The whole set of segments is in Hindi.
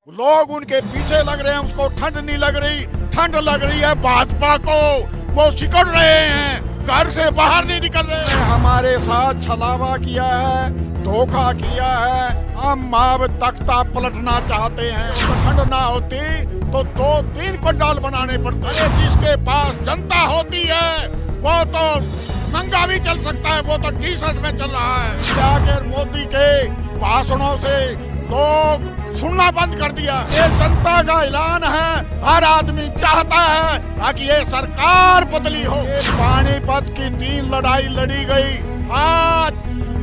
लोग उनके पीछे लग रहे हैं, उसको ठंड नहीं लग रही, ठंड लग रही है भाजपा को। वो सिकुड़ रहे हैं, घर से बाहर नहीं निकल रहे हैं। हमारे साथ छलावा किया है, धोखा किया है। हम अब तख्ता पलटना चाहते हैं। तो ठंड ना होती तो 2-3 पंडाल बनाने पड़ते हैं। जिसके पास जनता होती है वो तो नंगा भी चल सकता है, वो तो टी शर्ट में चल रहा है। जाकर मोदी के भाषणों से लोग सुनना बंद कर दिया। ये जनता का ऐलान है, हर आदमी चाहता है ताकि ये सरकार बदली हो। ये पानीपत की 3 लड़ाई लड़ी गई, आज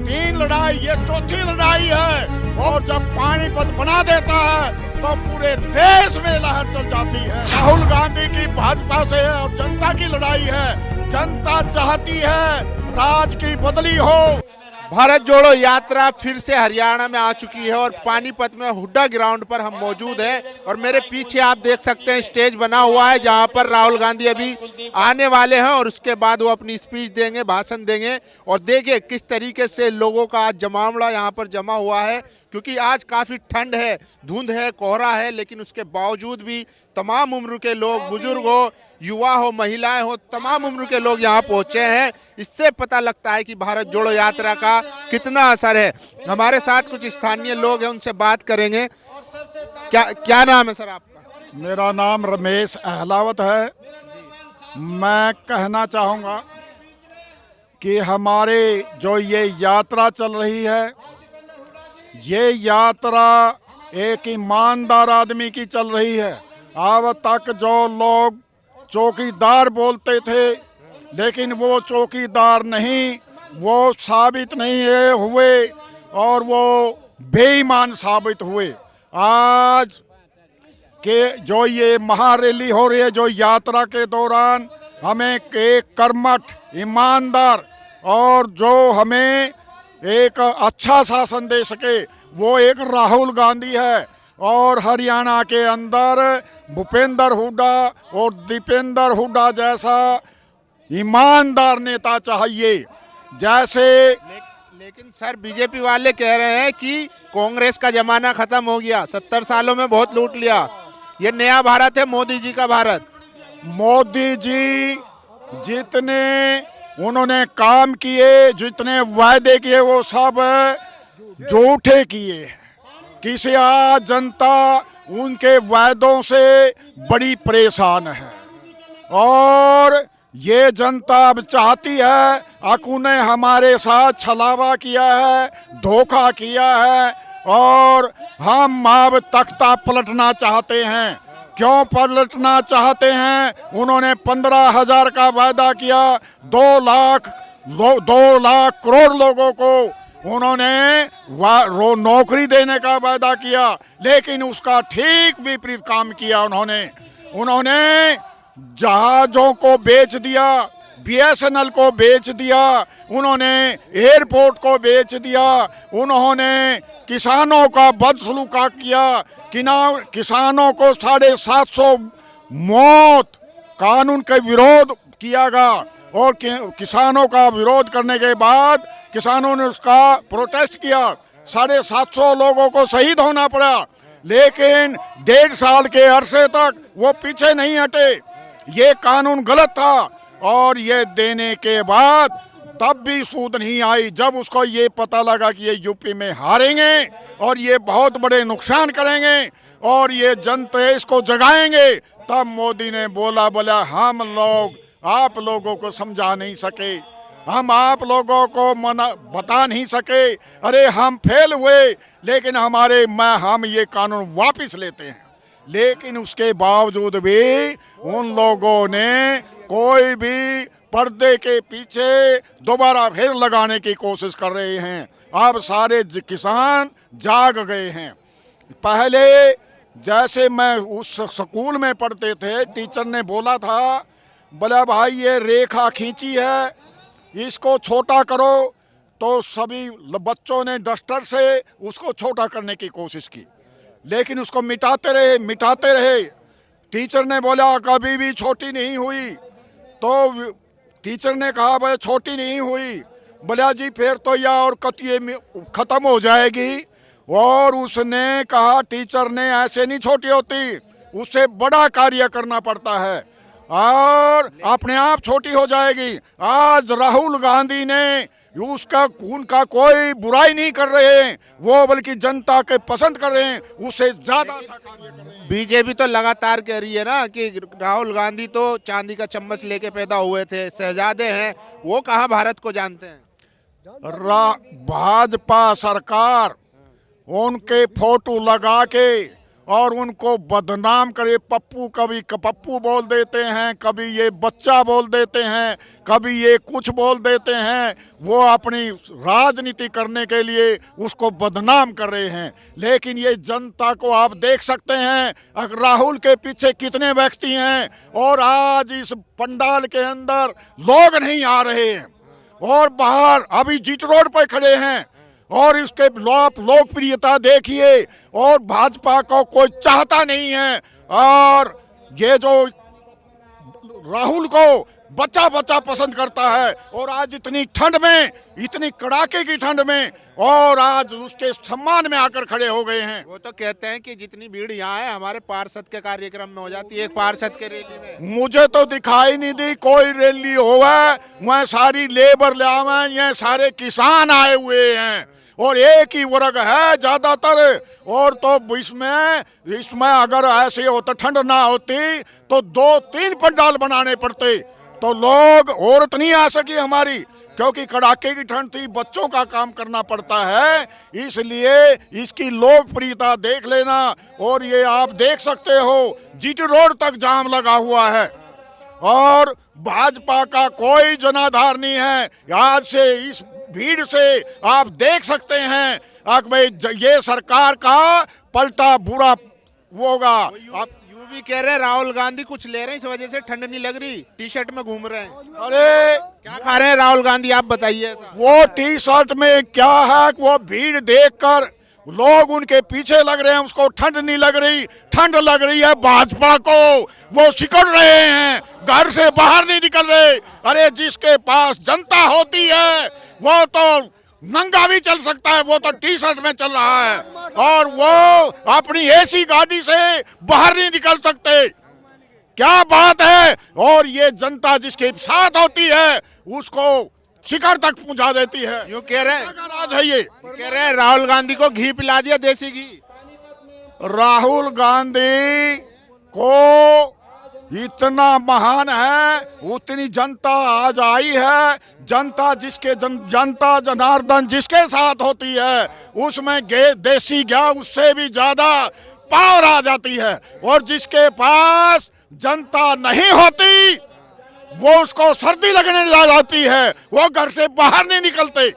3 लड़ाई, ये चौथी लड़ाई है। और जब पानीपत बना देता है तो पूरे देश में लहर चल जाती है। राहुल गांधी की भाजपा से है और जनता की लड़ाई है। जनता चाहती है राज की बदली हो। भारत जोड़ो यात्रा फिर से हरियाणा में आ चुकी है और पानीपत में हुड्डा ग्राउंड पर हम मौजूद हैं और मेरे पीछे आप देख सकते हैं स्टेज बना हुआ है जहां पर राहुल गांधी अभी आने वाले हैं और उसके बाद वो अपनी स्पीच देंगे, भाषण देंगे। और देखिए किस तरीके से लोगों का आज जमावड़ा यहां पर जमा हुआ है, क्योंकि आज काफ़ी ठंड है, धुंध है, कोहरा है, लेकिन उसके बावजूद भी तमाम उम्र के लोग, बुजुर्ग हो, युवा हो, महिलाएं हो, तमाम उम्र के लोग यहाँ पहुँचे हैं। इससे पता लगता है कि भारत जोड़ो यात्रा का कितना असर है। हमारे साथ कुछ स्थानीय लोग हैं, उनसे बात करेंगे। क्या नाम है सर आपका? मेरा नाम रमेश अहलावत है। मैं कहना चाहूँगा कि हमारे जो ये यात्रा चल रही है, ये यात्रा एक ईमानदार आदमी की चल रही है। अब तक जो लोग चौकीदार बोलते थे, लेकिन वो चौकीदार नहीं, वो साबित नहीं हुए और वो बेईमान साबित हुए। आज के जो ये महारैली हो रही है, जो यात्रा के दौरान हमें एक कर्मठ, ईमानदार और जो हमें एक अच्छा शासन दे सके, वो एक राहुल गांधी है। और हरियाणा के अंदर भूपेंद्र हुड्डा और दीपेंद्र हुड्डा जैसा ईमानदार नेता चाहिए। जैसे लेकिन सर बीजेपी वाले कह रहे हैं कि कांग्रेस का जमाना खत्म हो गया, 70 सालों में बहुत लूट लिया, ये नया भारत है, मोदी जी का भारत। मोदी जी जितने उन्होंने काम किए, जितने वायदे किए, वो सब झूठे किए। किसी आज जनता उनके वायदों से बड़ी परेशान है और ये जनता अब चाहती है, अकू ने हमारे साथ छलावा किया है, धोखा किया है और हम अब तख्ता पलटना चाहते हैं। क्यों पलटना चाहते हैं? उन्होंने 15,000 का वायदा किया, 2 लाख करोड़ लोगों को उन्होंने नौकरी देने का वायदा किया, लेकिन उसका ठीक विपरीत काम किया। उन्होंने जहाज़ों को बेच दिया, BSNL को बेच दिया, उन्होंने एयरपोर्ट को बेच दिया, उन्होंने किसानों का बदसलूका किया, किसानों को 750 मौत कानून के विरोध किया गया और किसानों का विरोध करने के बाद किसानों ने उसका प्रोटेस्ट किया। 750 लोगों को शहीद होना पड़ा, लेकिन 1.5 साल के अरसे तक वो पीछे नहीं हटे। ये कानून गलत था और ये देने के बाद तब भी सूद नहीं आई। जब उसको ये पता लगा कि ये यूपी में हारेंगे और ये बहुत बड़े नुकसान करेंगे और ये जनता इसको जगाएंगे, तब मोदी ने बोला हम लोग आप लोगों को समझा नहीं सके, हम आप लोगों को बता नहीं सके, अरे हम फेल हुए, लेकिन हम ये कानून वापस लेते हैं। लेकिन उसके बावजूद भी उन लोगों ने कोई भी पर्दे के पीछे दोबारा फिर लगाने की कोशिश कर रहे हैं। अब सारे किसान जाग गए हैं। पहले जैसे मैं उस स्कूल में पढ़ते थे, टीचर ने बोला था, बोला भाई ये रेखा खींची है, इसको छोटा करो, तो सभी बच्चों ने डस्टर से उसको छोटा करने की कोशिश की, लेकिन उसको मिटाते रहे। टीचर ने बोला कभी भी छोटी नहीं हुई, तो टीचर ने कहा भाई छोटी नहीं हुई, बोला जी फिर तो यह और कतिये में ख़त्म हो जाएगी। और उसने कहा टीचर ने ऐसे नहीं छोटी होती, उससे बड़ा कार्य करना पड़ता है और अपने आप छोटी हो जाएगी। आज राहुल गांधी ने उसका उनका कोई बुराई नहीं कर रहे हैं, वो बल्कि जनता के पसंद कर रहे हैं, उससे ज्यादा अच्छा कार्य कर रहे हैं। बीजेपी तो लगातार कह रही है ना कि राहुल गांधी तो चांदी का चम्मच लेके पैदा हुए थे, शहजादे हैं, वो कहाँ भारत को जानते हैं। भाजपा सरकार उनके फोटो लगा के और उनको बदनाम करे, पप्पू, कभी पप्पू बोल देते हैं, कभी ये बच्चा बोल देते हैं, कभी ये कुछ बोल देते हैं, वो अपनी राजनीति करने के लिए उसको बदनाम कर रहे हैं। लेकिन ये जनता को आप देख सकते हैं अगर राहुल के पीछे कितने व्यक्ति हैं, और आज इस पंडाल के अंदर लोग नहीं आ रहे हैं और बाहर अभी जीट रोड पर खड़े हैं, और इसके लोकप्रियता देखिए, और भाजपा को कोई चाहता नहीं है, और ये जो राहुल को बच्चा बच्चा पसंद करता है। और आज इतनी ठंड में, इतनी कड़ाके की ठंड में, और आज उसके सम्मान में आकर खड़े हो गए हैं। वो तो कहते हैं कि जितनी भीड़ यहाँ है हमारे पार्षद के कार्यक्रम में हो जाती है, एक पार्षद के रैली में। मुझे तो दिखाई नहीं दी कोई रैली होगा, वह सारी लेबर ले आवे, ये सारे किसान आए हुए हैं और एक ही वर्ग है ज्यादातर। और तो इसमें अगर ऐसे होता, ठंड ना होती तो 2-3 पंडाल बनाने पड़ते, तो लोग औरत नहीं आ सकी हमारी, क्योंकि कड़ाके की ठंड थी, बच्चों का काम करना पड़ता है, इसलिए इसकी लोकप्रियता देख लेना। और ये आप देख सकते हो जीटी रोड तक जाम लगा हुआ है और भाजपा का कोई जनाधार नहीं है। आज से इस भीड़ से आप देख सकते हैं कि भाई ये सरकार का पलटा बुरा होगा। आप यूं भी कह रहे हैं राहुल गांधी कुछ ले रहे हैं, इस वजह से ठंड नहीं लग रही, टी शर्ट में घूम रहे हैं। अरे क्या खा रहे हैं राहुल गांधी, आप बताइए ऐसा। वो टी शर्ट में क्या है, वो भीड़ देखकर लोग उनके पीछे लग रहे हैं, उसको ठंड नहीं लग रही, ठंड लग रही है भाजपा को, वो सिकुड़ रहे हैं, घर से बाहर नहीं निकल रहे। अरे जिसके पास जनता होती है वो तो नंगा भी चल सकता है, वो तो टी शर्ट में चल रहा है, और वो अपनी एसी गाड़ी से बाहर नहीं निकल सकते। क्या बात है। और ये जनता जिसके साथ होती है उसको शिखर तक पहुंचा देती है। यूं कह रहे हैं, राज है ये। कह रहे हैं राहुल गांधी को घी पिला दिया, देसी घी। राहुल गांधी को इतना महान है, उतनी जनता आज आई है। जनता जनता जनार्दन जिसके साथ होती है उसमें देसी घी उससे भी ज्यादा पावर आ जाती है, और जिसके पास जनता नहीं होती वो उसको सर्दी लगने लग जाती है, वो घर से बाहर नहीं निकलते।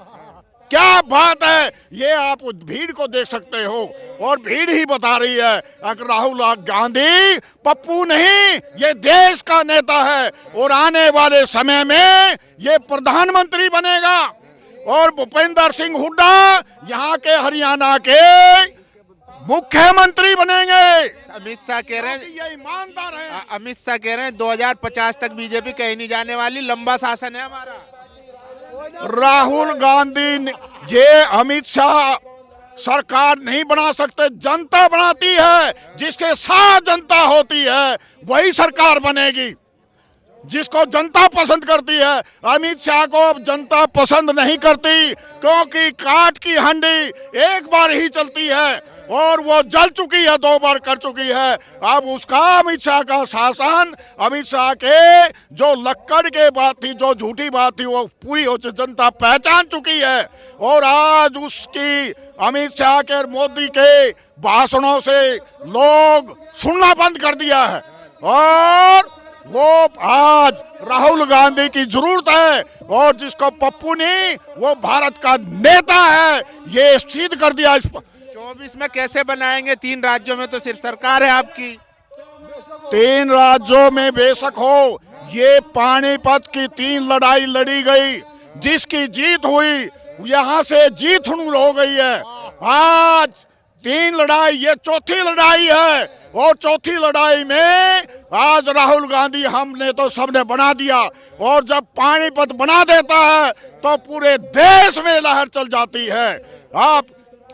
क्या बात है। ये आप भीड़ को देख सकते हो, और भीड़ ही बता रही है अगर राहुल गांधी पप्पू नहीं, ये देश का नेता है, और आने वाले समय में ये प्रधानमंत्री बनेगा, और भूपेंद्र सिंह हुड्डा यहाँ के हरियाणा के मुख्यमंत्री बनेंगे। अमित शाह कह रहे हैं, ये ईमानदार है। अमित शाह कह रहे हैं 2050 तक बीजेपी कहीं नहीं जाने वाली, लंबा शासन है हमारा। राहुल गांधी ये अमित शाह सरकार नहीं बना सकते, जनता बनाती है, जिसके साथ जनता होती है वही सरकार बनेगी, जिसको जनता पसंद करती है। अमित शाह को अब जनता पसंद नहीं करती, क्योंकि काट की हंडी एक बार ही चलती है, और वो जल चुकी है, 2 बार कर चुकी है। अब उसका अमित शाह का शासन, अमित शाह के जो लक्कड़ के बात थी, जो झूठी बात थी, वो पूरी हो जनता पहचान चुकी है। और आज उसकी अमित शाह के, मोदी के भाषणों से लोग सुनना बंद कर दिया है, और वो आज राहुल गांधी की जरूरत है, और जिसको पप्पू नहीं, वो भारत का नेता है, ये सिद्ध कर दिया। 24 में कैसे बनाएंगे, 3 राज्यों में तो सिर्फ सरकार है आपकी। 3 राज्यों में बेशक हो, ये पानीपत की 3 लड़ाई लड़ी गई, जिसकी जीत हुई, यहाँ से जीत हो गई है। आज 3 लड़ाई, ये 4थी लड़ाई है, और 4थी लड़ाई में आज राहुल गांधी हमने तो सबने बना दिया, और जब पानीपत बना देता है तो पूरे देश में लहर चल जाती है। आप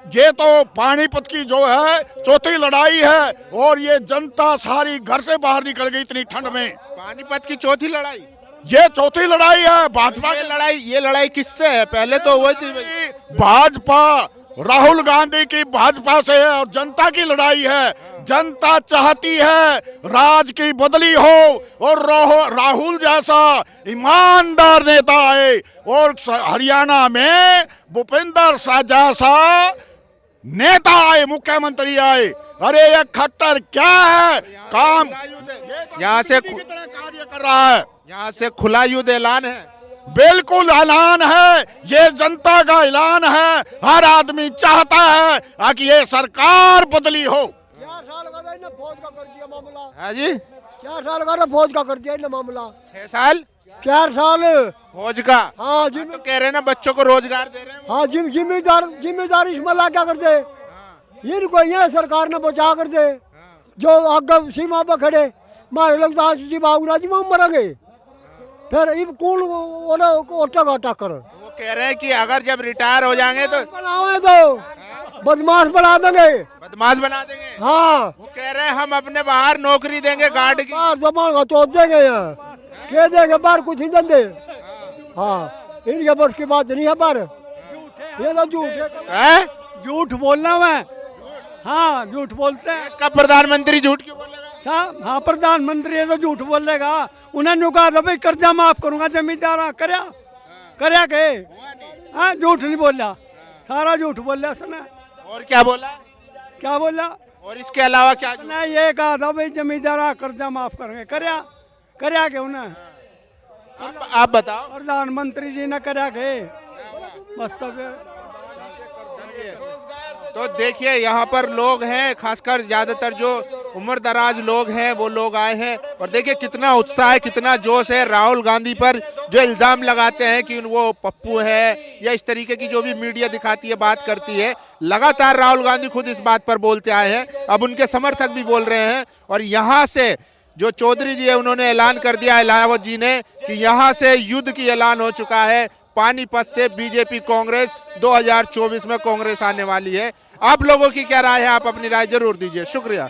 ये तो पानीपत की जो है चौथी लड़ाई है और ये जनता सारी घर से बाहर निकल गई इतनी ठंड में। पानीपत की चौथी लड़ाई, ये चौथी लड़ाई है भाजपा ये लड़ाई किससे है? पहले तो हुई थी भाई। भाजपा राहुल गांधी की भाजपा से है और जनता की लड़ाई है। जनता चाहती है राज की बदली हो और राहुल जैसा ईमानदार नेता आए और हरियाणा में भूपेंद्र शाह जैसा नेता आए, मुख्यमंत्री आए। अरे ये खट्टर क्या है काम, यहाँ से कितना कार्य कर रहा है, यहाँ से खुला युद्ध ऐलान है। बिल्कुल ऐलान है, ये जनता का ऐलान है। हर आदमी चाहता है कि ये सरकार बदली हो। 4 साल का इन्हें फौज का कर दिया मामला। हाँ जी, 4 साल का फौज का कर दिया इन्हें मामला। 6 साल 4 साल फौज का। हाँ तो कह रहे हैं ना बच्चों को रोजगार दे रहे हैं। हाँ जिम्मेदार इसमें ला क्या करते, इनको यहाँ सरकार ने बचा कर दे। जो आगे सीमा पर खड़े मारे लोग जी में मरेंगे, फिर इन कौन टक्कर। वो कह रहे हैं कि अगर जब रिटायर हो जाएंगे तो बनावे तो बदमाश बना देंगे, बदमाश बना देंगे। हाँ वो कह रहे हैं हम अपने बाहर नौकरी देंगे गार्ड की। बाहर जमान का तो देंगे, यहाँ कह देंगे बाहर कुछ ही दे। हाँ इनके बस की बात नहीं है, पर ये तो झूठ है। झूठ बोलना मैं, हाँ झूठ बोलते हैं। इसका प्रधानमंत्री झूठ क्यों बोलेगा? साहब हाँ प्रधानमंत्री है तो झूठ बोलेगा। उन्होंने कहा था भाई कर्जा माफ करूंगा जमींदार, करया के हाँ झूठ नहीं बोला, सारा झूठ बोला उसने। और क्या बोला? क्या बोला? और इसके अलावा क्या? उसने ये कहा था भाई जमींदार कर्जा माफ करेंगे, करया के उन्हें। आप बताओ। प्रधानमंत्री जी ने करया के बस तो देखिए यहाँ पर लोग हैं, खासकर ज्यादातर जो उम्र दराज लोग हैं वो लोग आए हैं और देखिए कितना उत्साह है, कितना जोश है। राहुल गांधी पर जो इल्जाम लगाते हैं कि वो पप्पू है या इस तरीके की जो भी मीडिया दिखाती है, बात करती है, लगातार राहुल गांधी खुद इस बात पर बोलते आए हैं। अब उनके समर्थक भी बोल रहे हैं और यहाँ से जो चौधरी जी है उन्होंने ऐलान कर दिया, इलाहाबाद जी ने, कि यहाँ से युद्ध की ऐलान हो चुका है। पानीपत से बीजेपी कांग्रेस 2024 में कांग्रेस आने वाली है। आप लोगों की क्या राय है? आप अपनी राय जरूर दीजिए। शुक्रिया।